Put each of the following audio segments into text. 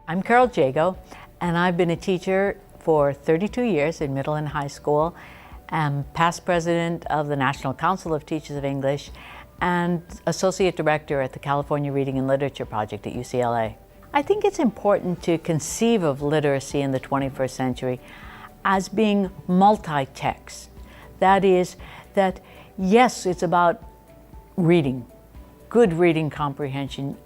I'm Carol Jago, and I've been a teacher for 32 years in middle and high school. I'm past president of the National Council of Teachers of English and associate director at the California Reading and Literature Project at UCLA. I think it's important to conceive of literacy in the 21st century as being multi-text. That is, that yes, it's about reading, good reading comprehension,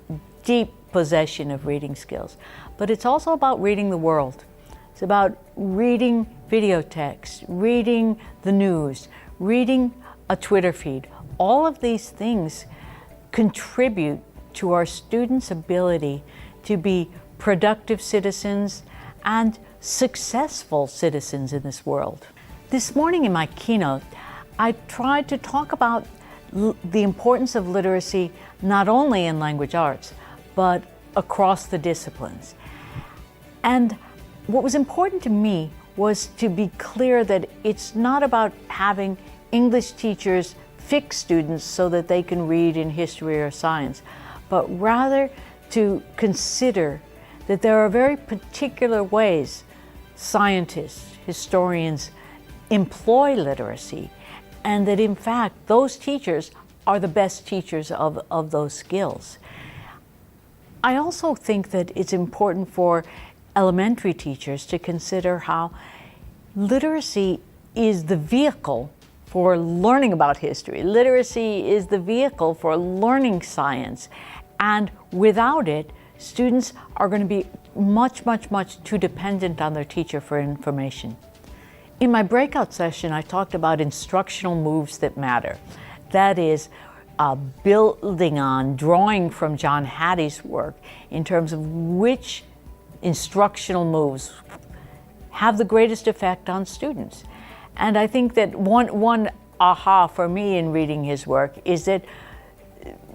deep possession of reading skills, but it's also about reading the world. It's about reading video text, reading the news, reading a Twitter feed. All of these things contribute to our students' ability to be productive citizens and successful citizens in this world. This morning in my keynote, I tried to talk about the importance of literacy not only in language arts, but across the disciplines. And what was important to me was to be clear that it's not about having English teachers fix students so that they can read in history or science, but rather to consider that there are very particular ways scientists, historians employ literacy, and that in fact those teachers are the best teachers of those skills. I also think that it's important for elementary teachers to consider how literacy is the vehicle for learning about history. Literacy is the vehicle for learning science, and without it, students are going to be much too dependent on their teacher for information. In my breakout session, I talked about instructional moves that matter. That is, building on, drawing from John Hattie's work in terms of which instructional moves have the greatest effect on students. And I think that one aha for me in reading his work is that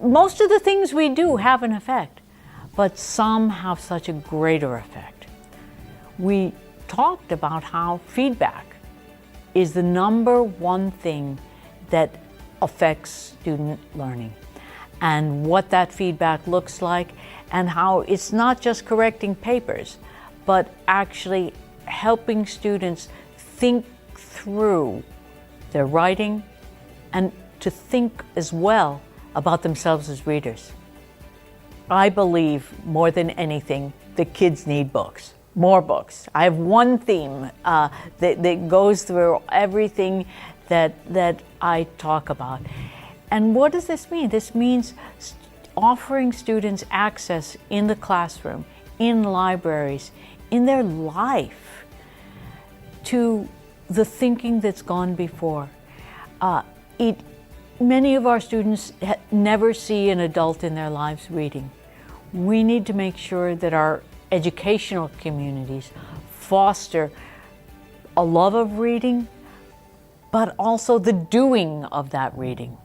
most of the things we do have an effect, but some have such a greater effect. We talked about how feedback is the #1 thing that affects student learning, and what that feedback looks like, and how it's not just correcting papers, but actually helping students think through their writing and to think as well about themselves as readers. I believe more than anything that kids need books, more books. I have one theme that goes through everything that I talk about. And what does this mean? This means offering students access in the classroom, in libraries, in their life, to the thinking that's gone before. Many of our students never see an adult in their lives reading. We need to make sure that our educational communities foster a love of reading, but also the doing of that reading.